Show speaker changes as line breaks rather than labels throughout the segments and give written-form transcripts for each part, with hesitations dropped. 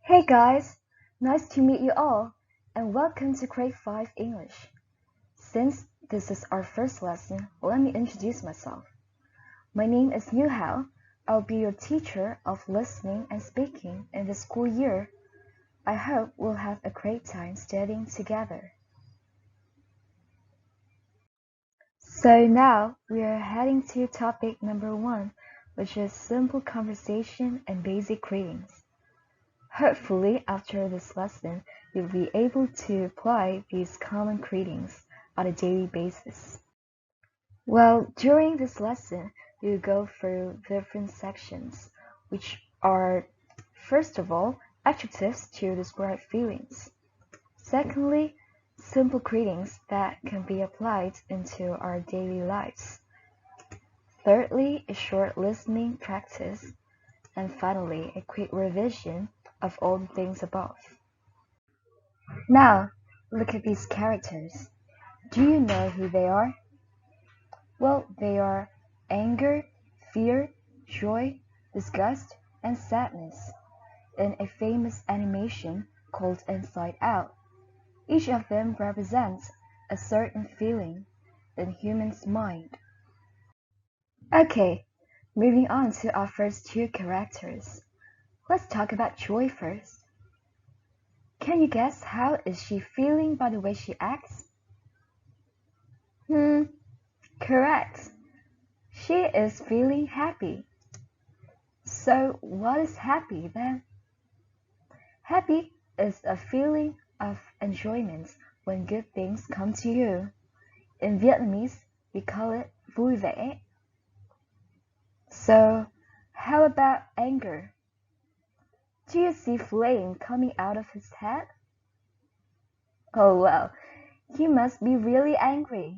Hey guys, nice to meet you all, and welcome to Grade 5 English. Since this is our first lesson, let me introduce myself. My name is Yu Hao. I'll be your teacher of listening and speaking in the school year. I hope we'll have a great time studying together. So now we are heading to topic number 1, which is simple conversation and basic greetings. Hopefully, after this lesson, you'll be able to apply these common greetings on a daily basis. Well, during this lesson, we'll go through different sections, which are, first of all, adjectives to describe feelings. Secondly, simple greetings that can be applied into our daily lives. Thirdly, a short listening practice. And finally, a quick revision of all the things above. Now, look at these characters. Do you know who they are? Well, they are anger, fear, joy, disgust, and sadness in a famous animation called Inside Out. Each of them represents a certain feeling in humans' mind. Okay, moving on to our first two characters. Let's talk about Joy first. Can you guess how is she feeling by the way she acts? Correct. She is feeling happy. So what is happy then? Happy is a feeling of enjoyment when good things come to you. In Vietnamese, we call it vui vẻ. So how about anger? Do you see flame coming out of his head? Oh well, he must be really angry.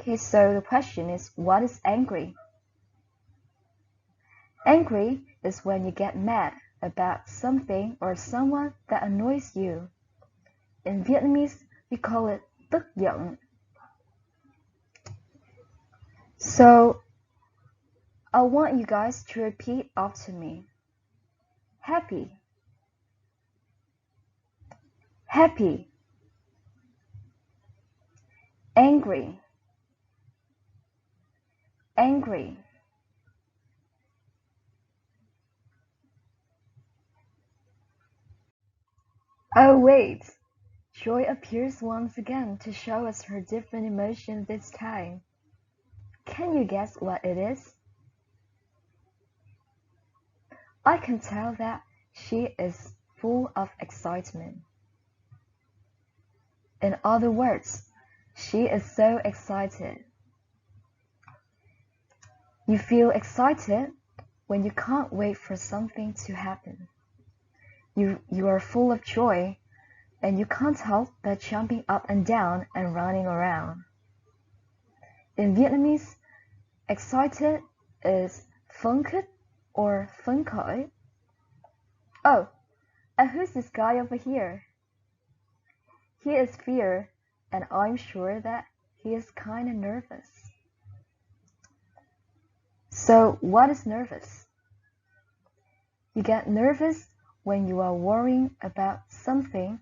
Okay, so the question is, what is angry? Angry is when you get mad about something or someone that annoys you. In Vietnamese, we call it tức giận. So, I want you guys to repeat after me. Happy, happy, angry, angry. Oh wait, Joy appears once again to show us her different emotion this time. Can you guess what it is? I can tell that she is full of excitement. In other words, she is so excited. You feel excited when you can't wait for something to happen. You are full of joy and you can't help but jumping up and down and running around. In Vietnamese, excited is phấn khích or phấn khởi. Oh, and who's this guy over here? He is Fear, and I'm sure that he is kind of nervous. So, what is nervous? You get nervous when you are worrying about something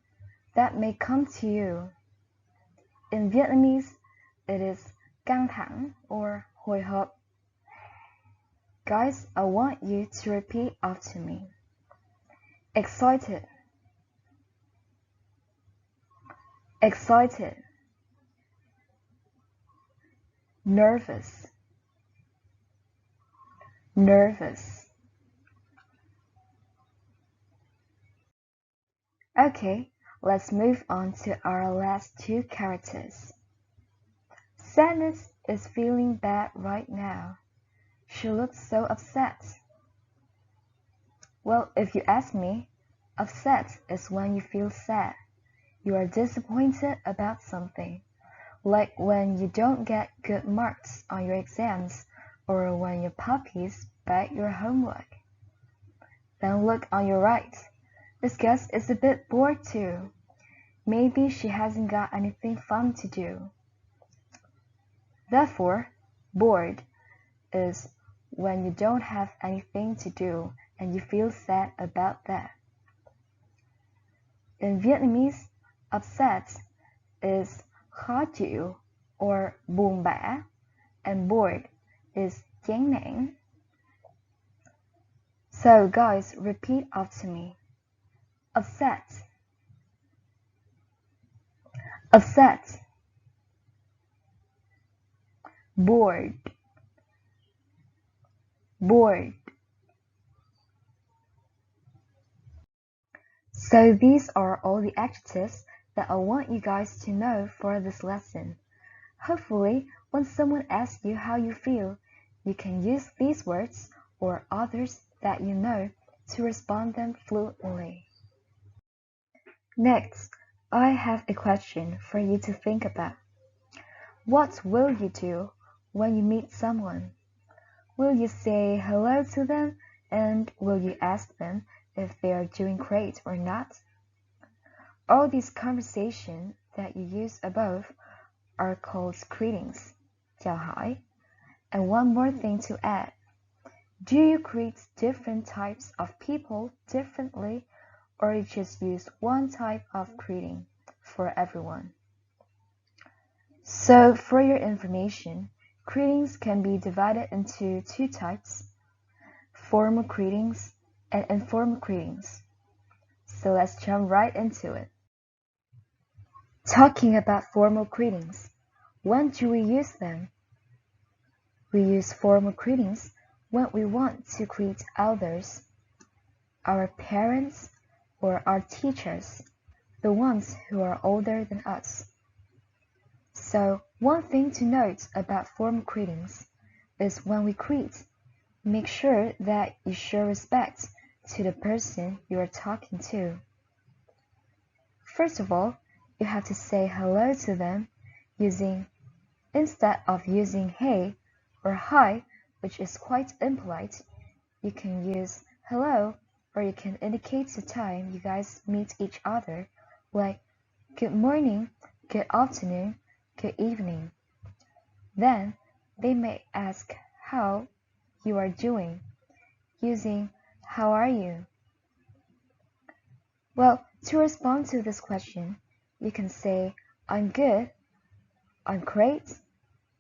that may come to you. In Vietnamese, it is căng thẳng or hồi hộp. Guys, I want you to repeat after me. Excited, excited, nervous, nervous. Okay, let's move on to our last two characters. Sadness is feeling bad right now. She looks so upset. Well, if you ask me, upset is when you feel sad. You are disappointed about something, like when you don't get good marks on your exams or when your puppies bite your homework. Then look on your right. This guest is a bit bored too. Maybe she hasn't got anything fun to do. Therefore, bored is when you don't have anything to do and you feel sad about that. In Vietnamese, upset is khó chịu or buồn bã, and bored is chán nản. So guys, repeat after me. Upset, upset, bored, bored. So these are all the adjectives that I want you guys to know for this lesson. Hopefully, when someone asks you how you feel, you can use these words or others that you know to respond them fluently. Next, I have a question for you to think about. What will you do when you meet someone? Will you say hello to them, and will you ask them if they are doing great or not? All these conversations that you use above are called greetings, chào hỏi. And one more thing to add. Do you greet different types of people differently, or you just use one type of greeting for everyone? So for your information, greetings can be divided into two types, formal greetings and informal greetings. So let's jump right into it. Talking about formal greetings, when do we use them? We use formal greetings when we want to greet others, our parents or our teachers, the ones who are older than us. So one thing to note about formal greetings is when we greet, make sure that you show respect to the person you are talking to. First of all, you have to say hello to them instead of using hey or hi, which is quite impolite. You can use hello, or you can indicate the time you guys meet each other, like good morning, good afternoon, good evening. Then they may ask how you are doing, using how are you? Well, to respond to this question, you can say I'm good, I'm great,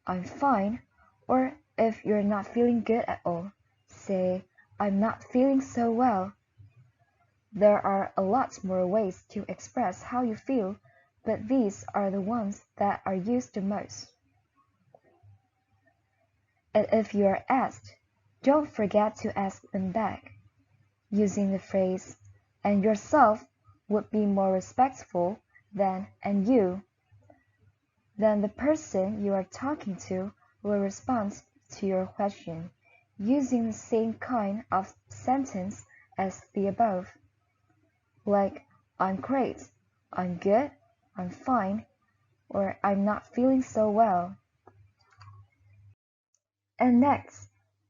I'm fine, or if you're not feeling good at all, say I'm not feeling so well. There are a lot more ways to express how you feel, but these are the ones that are used the most. And if you are asked, don't forget to ask them back, using the phrase and yourself would be more respectful than and you. Then the person you are talking to will respond to your question using the same kind of sentence as the above, like I'm great, I'm good, I'm fine, or I'm not feeling so well. And next,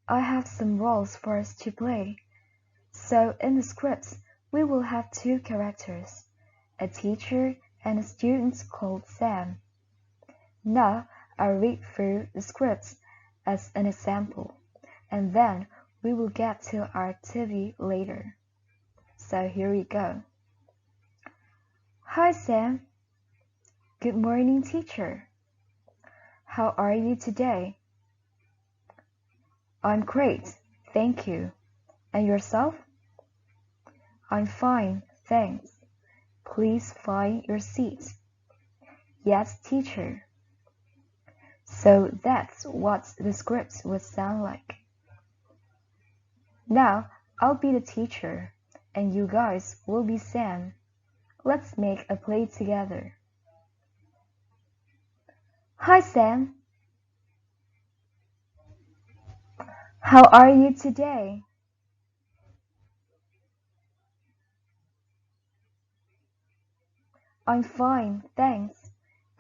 I have some roles for us to play. So in the scripts, we will have two characters, a teacher and a student called Sam. Now I'll read through the scripts as an example, and then we will get to our activity later. So here we go. Hi Sam. Good morning, teacher. How are you today? I'm great, thank you. And yourself? I'm fine, thanks. Please find your seat. Yes, teacher. So that's what the scripts would sound like. Now I'll be the teacher, and you guys will be Sam. Let's make a play together. Hi Sam. How are you today? I'm fine, thanks.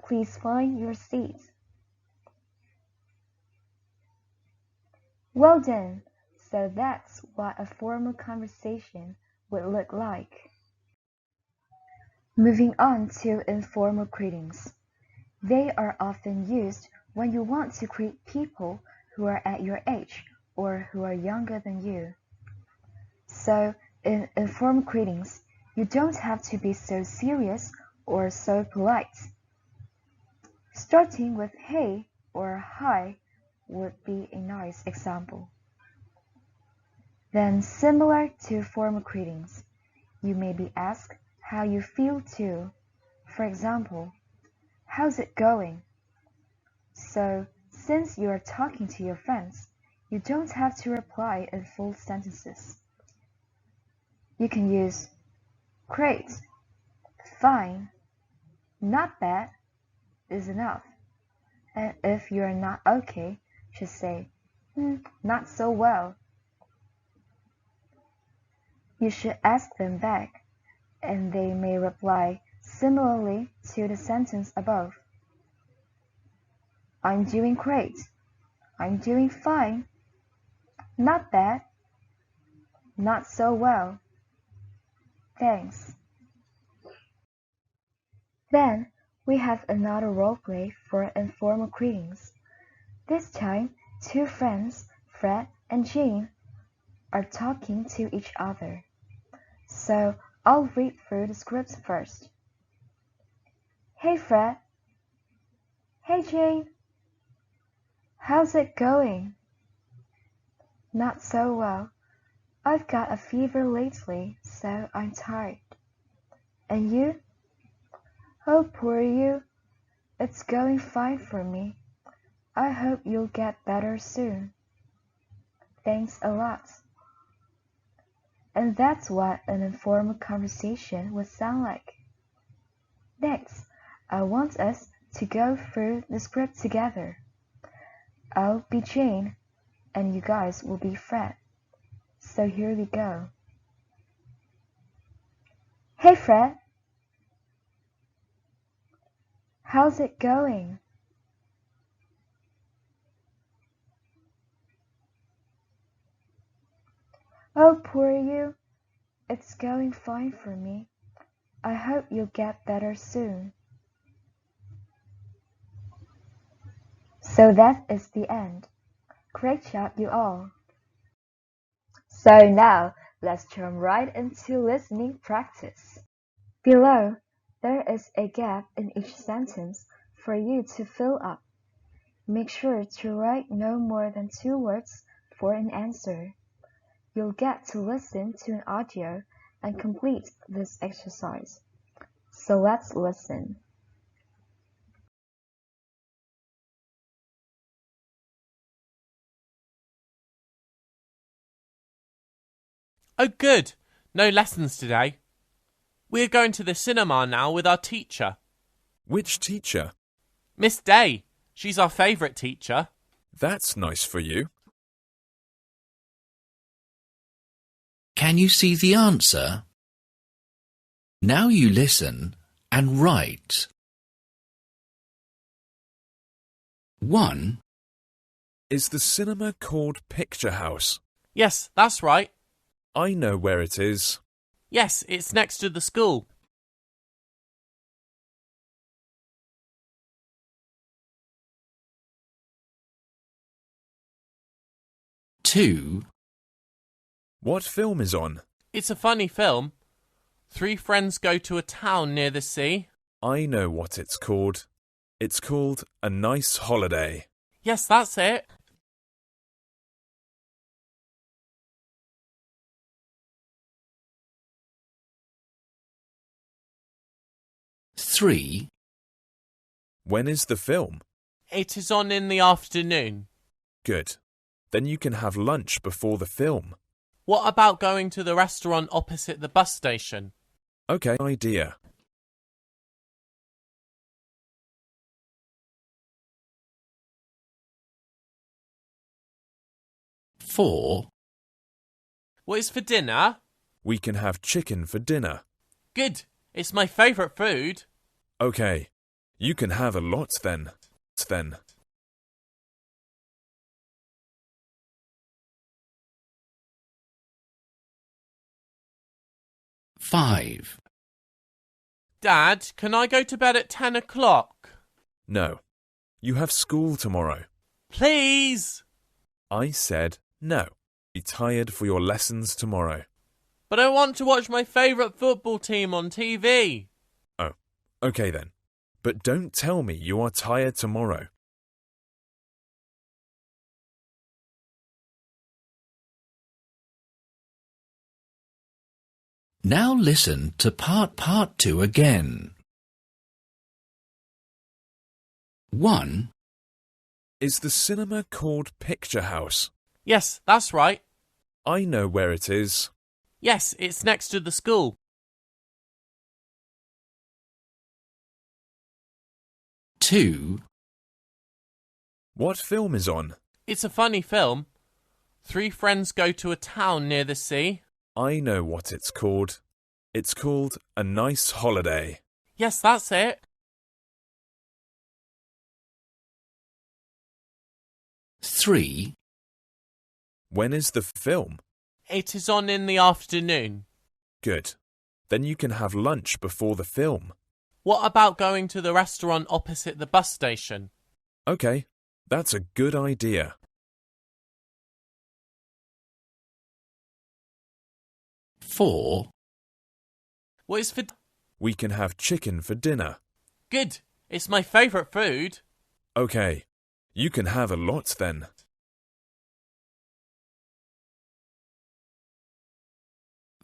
Please find your seat. Well done. So that's what a formal conversation would look like. Moving on to informal greetings. They are often used when you want to greet people who are at your age or who are younger than you. So, in informal greetings, you don't have to be so serious or so polite. Starting with hey or hi would be a nice example. Then, similar to formal greetings, you may be asked how you feel too. For example, how's it going? So, since you are talking to your friends, you don't have to reply in full sentences. You can use great, fine, not bad is enough. And if you are not okay, just say, not so well. You should ask them back, and they may reply similarly to the sentence above. I'm doing great. I'm doing fine. Not bad. Not so well. Thanks. Then we have another role play for informal greetings. This time, two friends, Fred and Jean, are talking to each other. So I'll read through the script first. Hey Fred. Hey Jane. How's it going? Not so well. I've got a fever lately, so I'm tired. And you? Oh, poor you. It's going fine for me. I hope you'll get better soon. Thanks a lot. And that's what an informal conversation would sound like. Next, I want us to go through the script together. I'll be Jane, and you guys will be Fred. So here we go. Hey Fred. How's it going? Oh, poor you. It's going fine for me. I hope you'll get better soon. So that is the end. Great job, you all. So now, let's jump right into listening practice. Below, there is a gap in each sentence for you to fill up. Make sure to write no more than 2 words for an answer. You'll get to listen to an audio and complete this exercise. So let's listen.
Oh, good. No lessons today. We're going to the cinema now with our teacher.
Which teacher?
Miss Day. She's our favourite teacher.
That's nice for you.
Can you see the answer? Now you listen and write. 1.
Is the cinema called Picture House?
Yes, that's right.
I know where it is.
Yes, it's next to the school.
2.
What film is on?
It's a funny film. 3 friends go to a town near the sea.
I know what it's called. It's called A Nice Holiday.
Yes, that's it.
3.
When is the film?
It is on in the afternoon.
Good. Then you can have lunch before the film.
What about going to the restaurant opposite the bus station?
Okay, idea.
4.
What is for dinner?
We can have chicken for dinner.
Good. It's my favourite food.
Okay. You can have a lot then.
5.
Dad, can I go to bed at 10 o'clock?
No. You have school tomorrow.
Please!
I said no. Be tired for your lessons tomorrow.
But I want to watch my favourite football team on TV.
Oh, okay then. But don't tell me you are tired tomorrow.
Now listen to part 2 again. 1,
Is the cinema called Picture House?
Yes, that's right.
I know where it is.
Yes, it's next to the school.
2,
What film is on?
It's a funny film. 3 friends go to a town near the sea.
I know what it's called. It's called A Nice Holiday.
Yes, that's it.
3,
When is the film?
It is on in the afternoon.
Good. Then you can have lunch before the film.
What about going to the restaurant opposite the bus station?
Okay, that's a good idea.
4,
What is for...
We can have chicken for dinner.
Good. It's my favourite food.
Okay, you can have a lot then.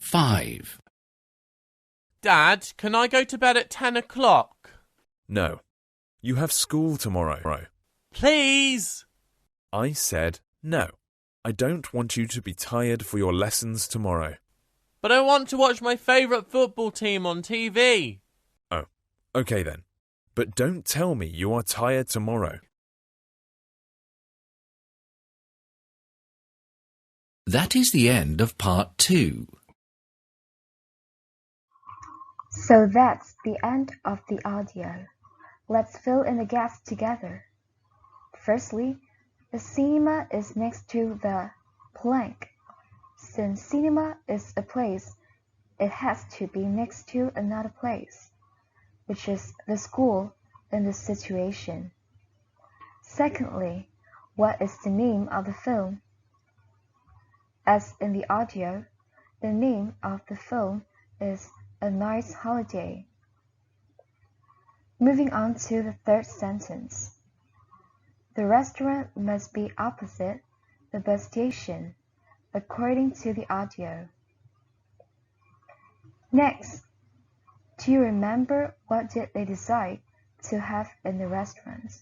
5,
Dad, can I go to bed at 10 o'clock?
No, you have school tomorrow.
Please!
I said no. I don't want you to be tired for your lessons tomorrow.
But I want to watch my favourite football team on TV.
Oh, okay then. But don't tell me you are tired tomorrow.
That is the end of part 2.
So that's the end of the audio. Let's fill in the gaps together. Firstly, the cinema is next to the blank. Since cinema is a place, it has to be next to another place, which is the school in this situation. Secondly, what is the name of the film? As in the audio, the name of the film is A Nice Holiday. Moving on to the third sentence. The restaurant must be opposite the bus station, according to the audio. Next, do you remember what did they decide to have in the restaurant?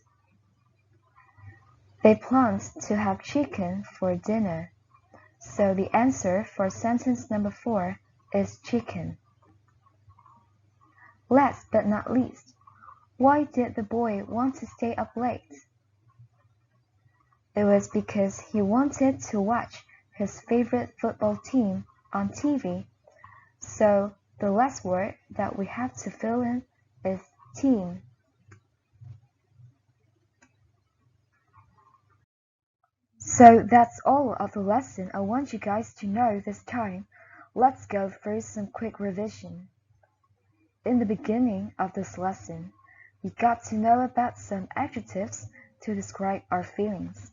They planned to have chicken for dinner, so the answer for sentence number 4 is chicken. Last but not least, why did the boy want to stay up late? It was because he wanted to watch his favorite football team on TV, so the last word that we have to fill in is team. So that's all of the lesson I want you guys to know this time. Let's go through some quick revision. In the beginning of this lesson, we got to know about some adjectives to describe our feelings.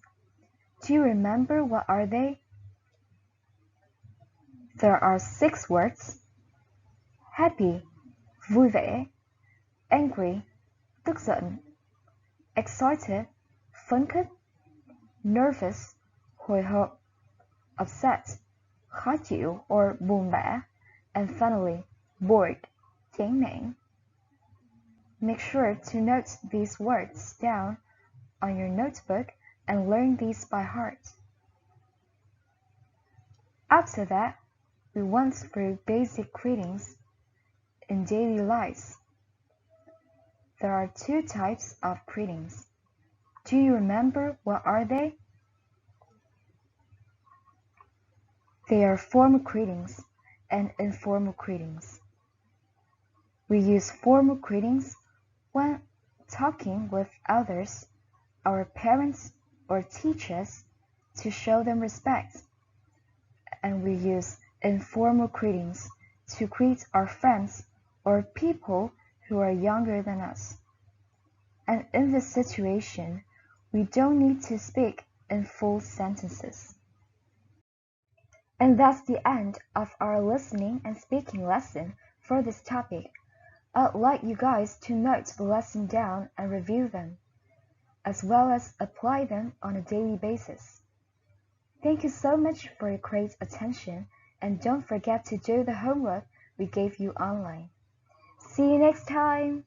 Do you remember what are they? There are 6 words: happy, vui vẻ, angry, tức giận, excited, phấn khích, nervous, hồi hộp, upset, khó chịu or buồn bã, and finally, bored, chán nản. Make sure to note these words down on your notebook and learn these by heart. After that, we went through basic greetings in daily lives. There are 2 types of greetings. Do you remember what are they? They are formal greetings and informal greetings. We use formal greetings when talking with others, our parents or teachers, to show them respect, and we use informal greetings to greet our friends or people who are younger than us. And in this situation, we don't need to speak in full sentences. And that's the end of our listening and speaking lesson for this topic. I'd like you guys to note the lesson down and review them, as well as apply them on a daily basis. Thank you so much for your great attention, and don't forget to do the homework we gave you online. See you next time!